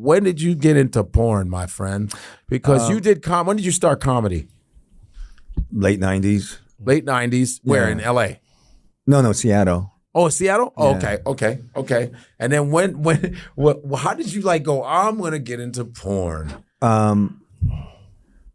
when did you get into porn, my friend? Because you did when did you start comedy? Late 90s. Late 90s. Where, in L.A.? No, Seattle. Oh, Seattle? Oh, Yeah. okay. And then how did you like go, I'm going to get into porn?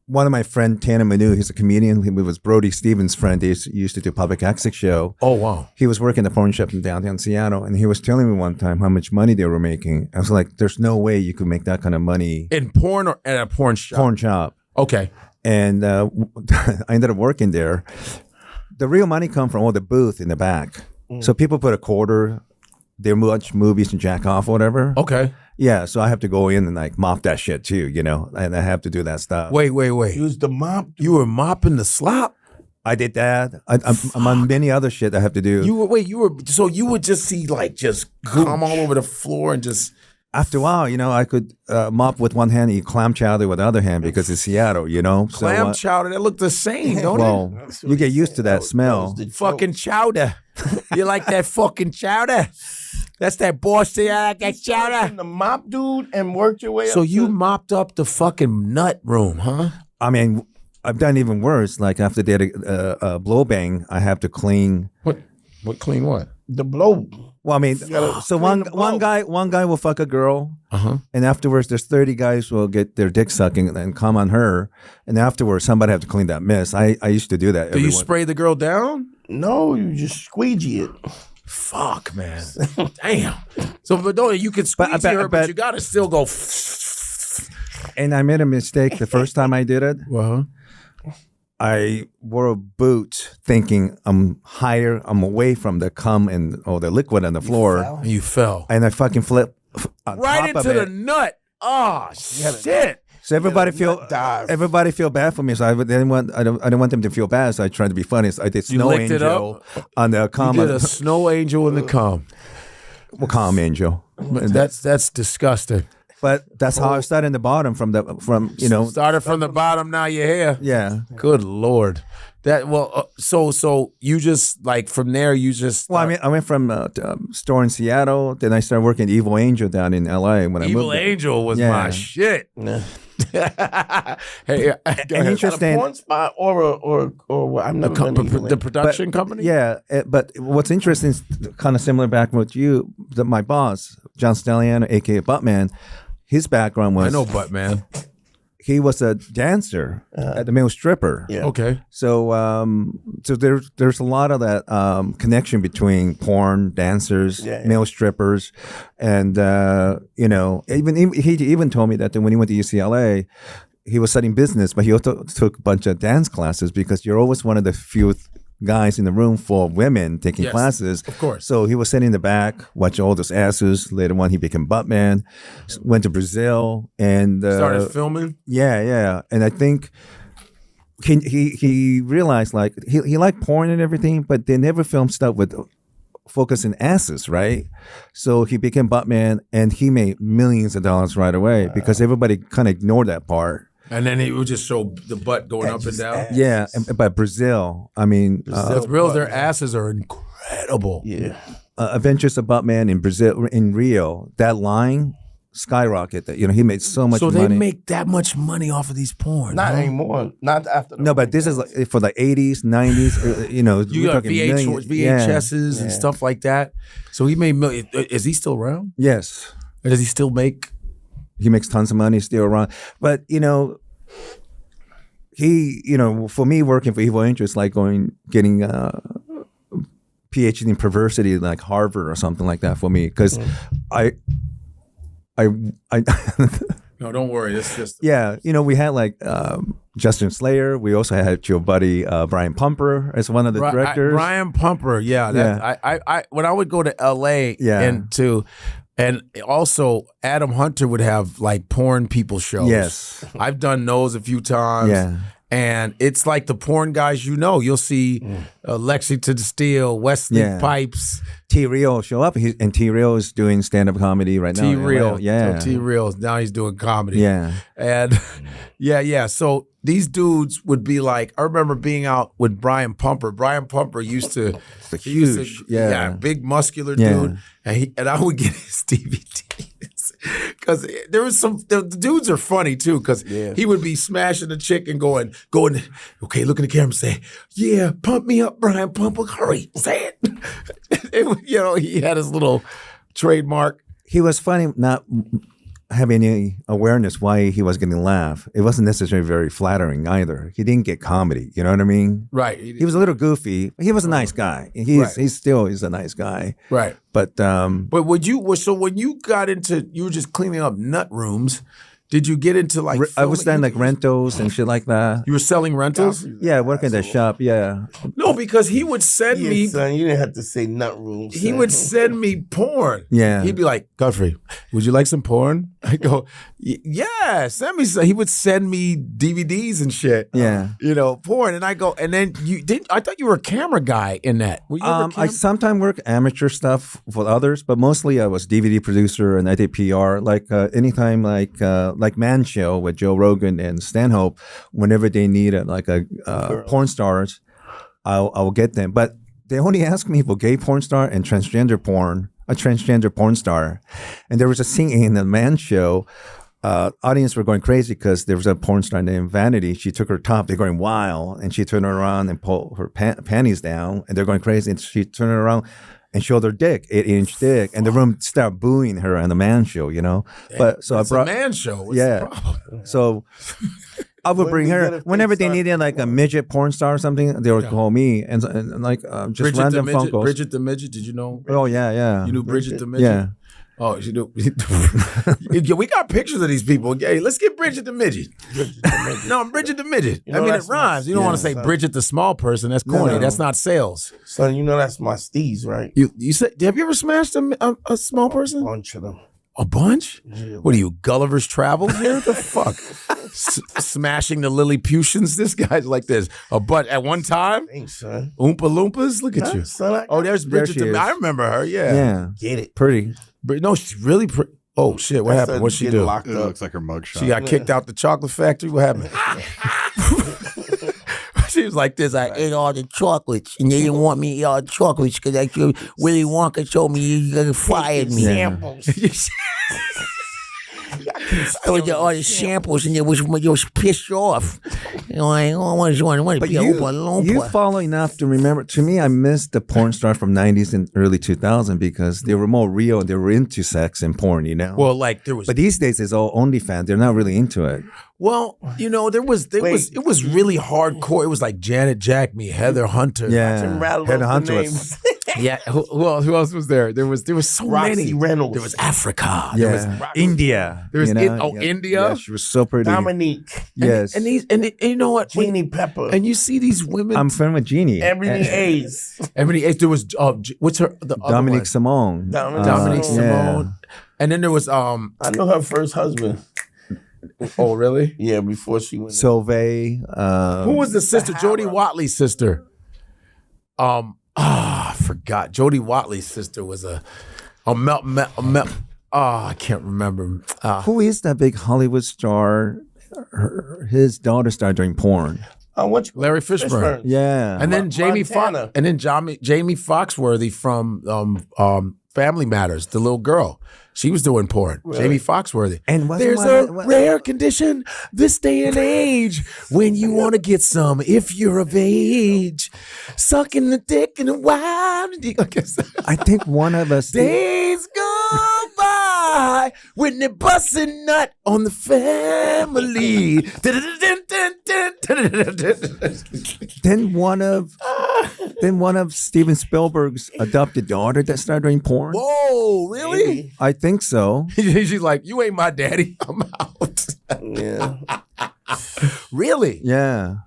One of my friend, Tanner Manu, he's a comedian. He was Brody Stevens' friend. He used to do Public Access show. Oh, wow. He was working at a porn shop in downtown Seattle, and he was telling me one time how much money they were making. I was like, there's no way you could make that kind of money. In porn or at a porn shop? Porn shop. Okay. And I ended up working there. The real money come from all the booth in the back. So people put a quarter, they watch movies and jack off or whatever. Okay. Yeah, so I have to go in and like mop that shit too, you know, and I have to do that stuff. Wait. Use the mop. You were mopping the slop? I did that. I'm on many other shit I have to do. So you would just see like just come all over the floor and just. After a while, you know, I could mop with one hand and eat clam chowder with the other hand because it's Seattle, you know. Clam chowder, that look the same, don't well, you get used to that smell. Fucking chowder. You like that fucking chowder? That's that boss. You like that chowder? In the mop, dude, and worked your way up. So you mopped up the fucking nut room, huh? I mean, I've done even worse. Like after they had a blow bang, I have to clean. What clean what? The blow. Well, I mean, so one guy will fuck a girl, and afterwards there's 30 guys who will get their dick sucking and come on her, and afterwards somebody have to clean that mess. I used to do that. Do you spray the girl down? No, you just squeegee it. Fuck, man. Damn. So, but don't you can squeegee her, but you gotta still go. And I made a mistake the first time I did it. Well, I wore a boot thinking I'm higher, I'm away from the cum and the liquid on the floor. You fell. And I fucking flipped right into the nut. Oh, shit. So everybody feel bad for me. So I didn't want them to feel bad. So I tried to be funny. So I did snow angel on the cum. You did a snow angel in the cum. Well, cum angel. That's disgusting. But that's how I started in the bottom started from the bottom. Now you're here. Yeah. Good Lord. So you just like from there you just. Well, I mean, I went from store in Seattle, then I started working at Evil Angel down in L.A. when I moved. Evil Angel was my shit. Hey, and interesting. A porn spot or I'm not the production company. Yeah, but what's interesting is kind of similar back with you. My boss, John Stelliano, aka Buttman, his background was. I know Buttman. He was a dancer at the male stripper. Yeah. Okay. So so there's a lot of that connection between porn dancers, male strippers, and he even told me that when he went to UCLA, he was studying business, but he also took a bunch of dance classes because you're always one of the few guys in the room full of women taking classes. Of course. So he was sitting in the back, watching all those asses. Later on, he became Buttman, went to Brazil, and started filming. Yeah. And I think he realized like he liked porn and everything, but they never filmed stuff with focusing asses, right? So he became Buttman, and he made millions of dollars right away because everybody kind of ignored that part. And then he would just show the butt going up and down. Yeah, but Brazil, I mean, their asses are incredible. Yeah. Adventures of Buttman in Brazil, in Rio, that line skyrocketed. You know, he made so much money. So they make that much money off of these porn? Not anymore. Not after. No, but this is like for the 80s, 90s. You got VHSs and stuff like that. So he made millions. Is he still around? Yes. Or does he still make? He makes tons of money, still around. But, for me, working for Evil Angel, it's like getting a PhD in perversity, like Harvard or something like that for me. Because I No, don't worry. It's just. Yeah. We had like Justin Slayer. We also had your buddy Brian Pumper as one of the directors. Brian Pumper. Yeah. I when I would go to LA and also Adam Hunter would have like porn people shows. Yes. I've done those a few times. Yeah. And it's like the porn guys, you'll see Lexington Steele, Wesley Pipes. T-Real show up, and T-Real is doing stand-up comedy right now. T-Real. Yeah. So T-Real, now he's doing comedy. Yeah. And so these dudes would be like, I remember being out with Brian Pumper. Brian Pumper used to, huge, big muscular dude. And I would get his DVDs. because there was the dudes are funny too, because he would be smashing the chick and going, okay, look in the camera and say, yeah, pump me up, Brian, pump up, hurry, say it. He had his little trademark. He was funny, not having any awareness why he was getting laughed. It wasn't necessarily very flattering either. He didn't get comedy. You know what I mean? Right. He was a little goofy. He was a nice guy. He's still a nice guy. Right. But when you got into, you were just cleaning up nut rooms. Did you get into like? I was done like rentals and shit like that. You were selling rentals? Yeah, working at the shop. Yeah. No, because he would send me. Son, you didn't have to say nut room. He would send me porn. Yeah. He'd be like, Godfrey, would you like some porn? I go, yeah, send me some. He would send me DVDs and shit. Yeah. Porn. And I go, and then I thought you were a camera guy in that. Were you ever I sometimes work amateur stuff for others, but mostly I was DVD producer and I did PR. Like anytime like Man Show with Joe Rogan and Stanhope, whenever they needed like a porn stars, I'll get them. But they only ask me for gay porn star and transgender porn, a transgender porn star. And there was a scene in the Man Show. Audience were going crazy because there was a porn star named Vanity. She took her top, they're going wild, and she turned around and pulled her panties down, and they're going crazy. And she turned around and showed her dick, 8-inch dick, and the room started booing her on the Man Show, But so it's I brought a Man Show. What's the problem? So I would bring her whenever they needed like a midget porn star or something. They would call me and like just Bridget random phone calls. Bridget the Midget, did you know? Oh yeah. You knew Bridget the Midget? Yeah. Oh, you do. We got pictures of these people. Hey, let's get Bridget the Midget. No, I'm Bridget the Midget. It rhymes. You don't want to say Bridget the small person. That's corny. No. That's not sales. Son, that's my steez, right? You said, have you ever smashed a small person? A bunch of them. A bunch? Yeah, what are you, Gulliver's Travels here? What the fuck? Smashing the Lilliputians? This guy's like this. At one time? Thanks, son. Oompa Loompas? Look at you. Son, there's Bridget the Midget. I remember her, Yeah. Get it. Pretty. No, she's really pretty. Oh, shit. What happened? What'd she do? It looks like her mugshot. She got kicked out the chocolate factory? What happened? She was like this. I ate all the chocolates, and they didn't want me to eat all the chocolates because Willy Wonka told me you fired me. Samples. I was all the samples, and it was pissed off. I want to be a Oompa Loompa. You follow enough to remember. To me, I missed the porn star from 90s and early 2000s because they were more real and they were into sex and porn, Well, like there was. But these days, it's all OnlyFans. They're not really into it. Well, it was really hardcore. It was like Janet Jack Me, Heather Hunter. Yeah, Heather Hunter was. Yeah, who else was there? There was so Roxy many. Reynolds. There was Africa. Yeah. There was India. There was India. Yeah, she was so pretty. Dominique. Yes. And you know what? Jeannie Pepper. And you see these women. I'm friend with Jeannie. Ebony Hayes. Ebony Hayes. There was what's her the Dominique other Simone. Dominique Simone. And then there was I know her first husband. Oh really? Yeah, before she went. Solveig. Who was the sister? Jodie Watley's sister. I forgot. Jodie Watley's sister was I can't remember. Who is that big Hollywood star? His daughter started doing porn. Larry Fishburne. Yeah. And then Jamie Foxworthy from Family Matters, the little girl. She was doing porn. Really? Jamie Foxworthy. And there's a rare condition this day and age when you want to get some if you're of age. Sucking the dick in the wild. I think one of us. Days go by when they're busting nut on the family. Then one of Steven Spielberg's adopted daughter that started doing porn. Whoa, really? I think so. She's like, you ain't my daddy. I'm out. Yeah. Really? Yeah.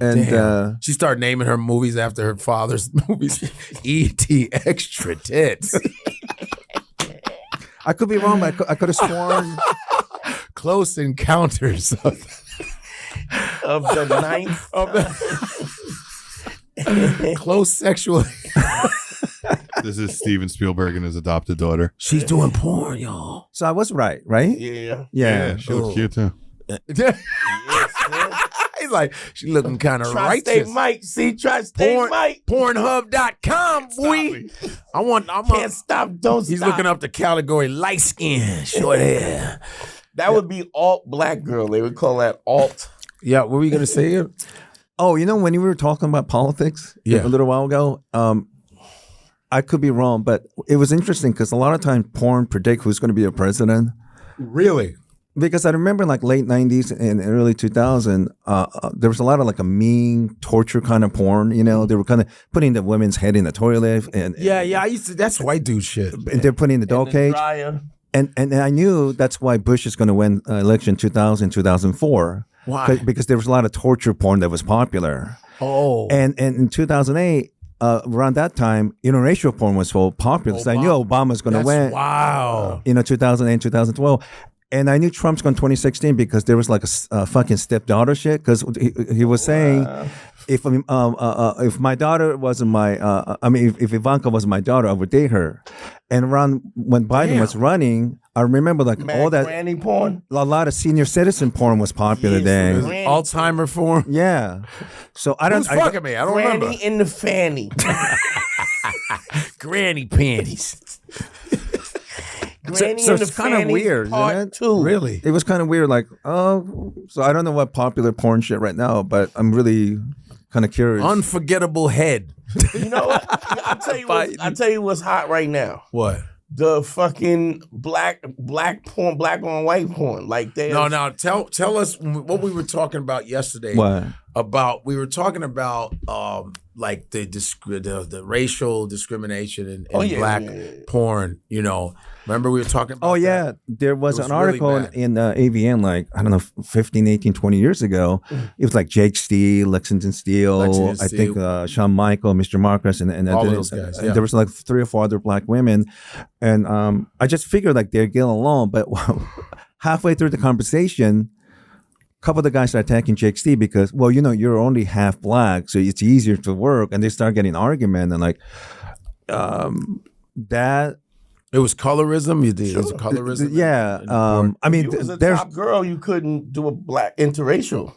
And she started naming her movies after her father's movies. E.T. Extra Tits. I could be wrong, but I could have sworn. Close Encounters of the ninth. Close Sexual. This is Steven Spielberg and his adopted daughter. She's doing porn, y'all. So I was right? Yeah. Yeah, she looks cute too. He He's like, she looking kind of Tri-State righteous. Mike. See, Tri-State Mike. Pornhub.com, boy. Can't stop, don't stop. He's looking up the category light skin, short hair. That would be alt black girl. They would call that alt. Yeah, what were you going to say? Oh, when you were talking about politics a little while ago, I could be wrong, but it was interesting because a lot of times porn predict who's going to be a president. Really? Because I remember like late 90s and early 2000, there was a lot of like a mean torture kind of porn, They were kind of putting the women's head in the toilet. Yeah, I used to, that's white dude shit. And they're putting the dog cage. Dryer. And I knew that's why Bush is going to win election 2000, 2004. Why? Because there was a lot of torture porn that was popular. Oh. And in 2008, around that time, interracial porn was so popular. So I knew Obama was going to win. Wow. 2008, 2012. And I knew Trump's going 2016 because there was like a fucking stepdaughter shit. Because he was saying, if my daughter wasn't if Ivanka was my daughter, I would date her. And around when Biden was running, I remember like all that granny porn. A lot of senior citizen porn was popular then. Alzheimer porn. Yeah. So I don't. Who's fucking me? I don't Granny remember. in the fanny. Granny panties. Granny So in the it's kind of fanny, weird, part isn't it? 2. Really? It was kind of weird. Like, so I don't know what popular porn shit right now, but I'm really kind of curious. Unforgettable head. You know what? I'll tell you what's hot right now. What? The fucking black porn, black on white porn. Like they No. Tell us what we were talking about yesterday. What? We were talking about like the racial discrimination in black porn. Remember we were talking about that? There was an really article bad. in AVN like, I don't know, 15, 18, 20 years ago. It was like Jake Steele, Lexington Steele, I think Shawn Michael, Mr. Marcus, and all those guys. There was like 3 or 4 other black women. And I just figured like they're getting along. But halfway through the conversation, a couple of the guys started attacking Jake Steele because, you're only half black, so it's easier to work. And they start getting an argument and like that. It was colorism. You did. It was colorism. Yeah. you was a top girl, you couldn't do a black interracial.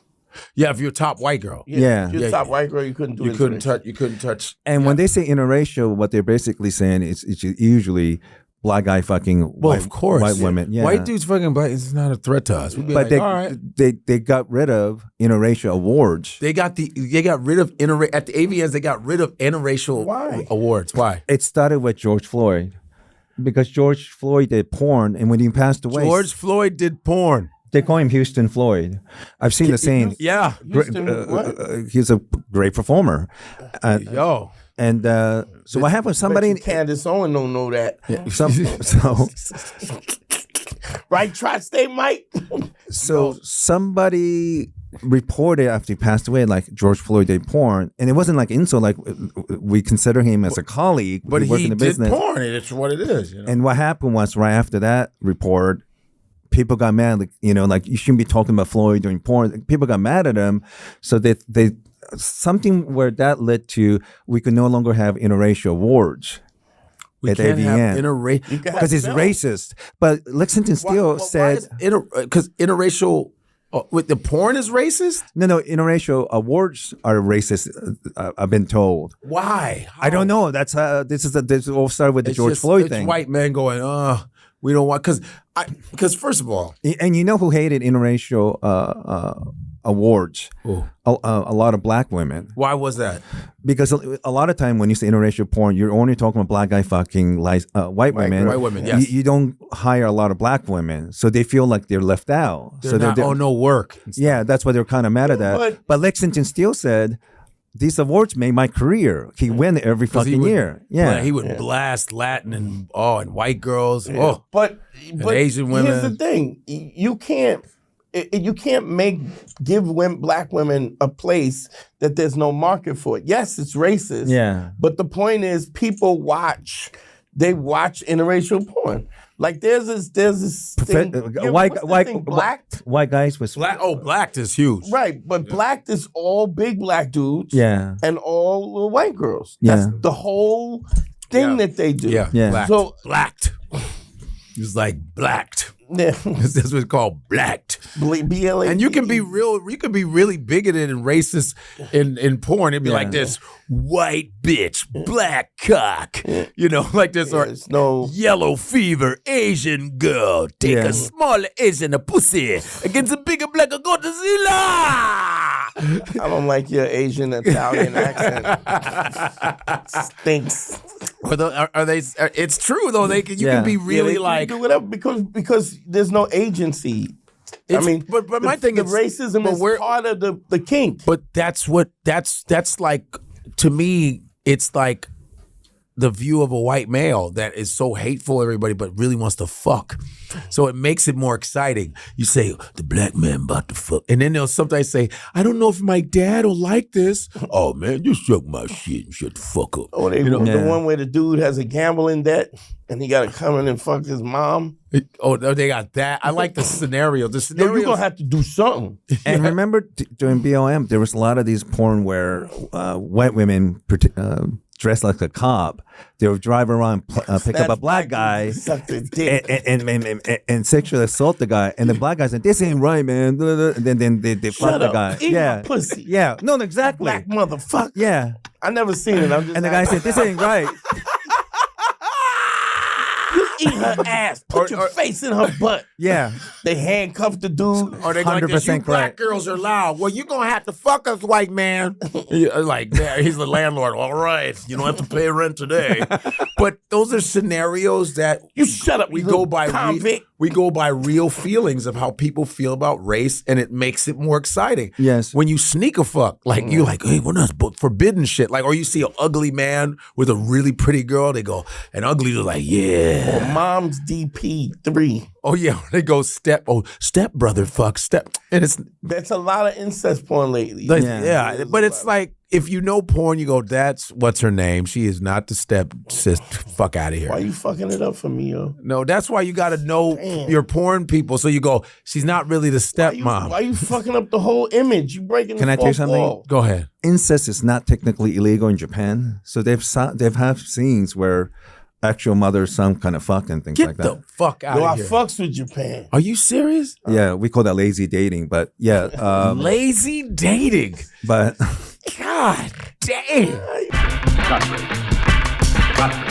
Yeah, if you're a top white girl. Yeah. If you're a top white girl, you couldn't do You couldn't touch. And when they say interracial, what they're basically saying is it's usually black guy fucking of course, white women. Yeah. White dudes fucking black is not a threat to us. We'd be But like, all right. they got rid of interracial awards. They got rid of at the AVNs. They got rid of interracial awards. Why? It started with George Floyd. Because George Floyd did porn, and when he passed away, George Floyd did porn. they call him Houston Floyd. I've seen the saying. Yeah. He's a great performer. Yo. And so what happened? Somebody, Candace Owen don't know that. Right, Tri-State Mike. So somebody reported after he passed away, like George Floyd did porn, and it wasn't like insult. Like we consider him as a colleague, but we work he in the did business. porn. And it's what it is. And what happened was right after that report, people got mad. Like like you shouldn't be talking about Floyd doing porn. People got mad at him, so they something where that led to we could no longer have interracial awards. We at can't have AVN interracial because it's racist. But Lexington Steele said because interracial with the porn is racist. No, interracial awards are racist. I've been told. Why? How? I don't know. That's this all started with the George Floyd thing. White men going, we don't want because first of all, and you know who hated interracial awards? A lot of black women. Why was that? Because a lot of time when you say interracial porn, you're only talking about black guy fucking white women. White women, yes. You don't hire a lot of black women, so they feel like they're left out. They're no work. Yeah, that's why they're kind of mad at that. But Lexington Steele said, these awards made my career. He win every fucking year. Yeah, he would blast Latin and white girls. Yeah. But Asian women. Here's the thing: you can't give black women a place that there's no market for it. Yes, it's racist. Yeah. But the point is, people watch interracial porn. Like there's this thing, Blacked? White guys with Black. Oh, Blacked is huge. Right, but Blacked is all big black dudes. Yeah. And all little white girls. Yeah. That's the whole thing that they do. Yeah. Yeah. Blacked. So Blacked. It was like Blacked. Yeah. This is what's called blacked. BLA. And you can be really bigoted and racist in porn. It'd be like this white bitch, black cock, like this, or yellow fever, Asian girl, take a small Asian pussy against a bigger black Godzilla. I don't like your Asian Italian accent. Stinks. Are they? It's true though. You can be really like do whatever because there's no agency. But my thing is racism is part of the kink. But that's like, to me, it's like the view of a white male that is so hateful to everybody, but really wants to fuck. So it makes it more exciting. You say, the black man about to fuck. And then they'll sometimes say, I don't know if my dad will like this. Oh, man, you suck my shit and shut the fuck up. Oh, the one where the dude has a gambling debt and he got to come in and fuck his mom. Oh, they got that. I like the scenario. The scenario. You're going to have to do something. And remember, during BLM, there was a lot of these porn where white women dressed like a cop. They would drive around, pick up a black guy, suck their dick, and sexually assault the guy. And the black guy said, "This ain't right, man." And then they fuck the guy. Eat my pussy. Yeah. No, exactly. Black motherfucker. Yeah. I never seen it. I'm just and the guy said, "This ain't right." Eat her ass. Put your face in her butt. Yeah. They handcuffed the dude. Or they like this, you black girls are loud. Well, you're going to have to fuck us, white man. Like, he's the landlord. All right. You don't have to pay rent today. But those are scenarios that you shut up. We go by real feelings of how people feel about race, and it makes it more exciting. Yes. When you sneak a fuck, like you're like, hey, we're not forbidden shit. Like, or you see an ugly man with a really pretty girl, they go, and ugly is like, yeah. Or mom's DP3. Oh yeah, they go step brother fuck step, and that's a lot of incest porn lately. Yeah, but it's like, if you know porn, you go, that's what's her name. She is not the step sis. Fuck out of here. Why you fucking it up for me, yo? No, that's why you got to know your porn people. So you go, she's not really the stepmom. Why you fucking up the whole image? You breaking. Can I tell you something? Wall. Go ahead. Incest is not technically illegal in Japan, so they've have scenes where actual mother son kind of fuck and things like that. Get the fuck out of here. I fucks with Japan. Are you serious? Yeah, we call that lazy dating, but yeah. Lazy dating. But God damn. Godfrey.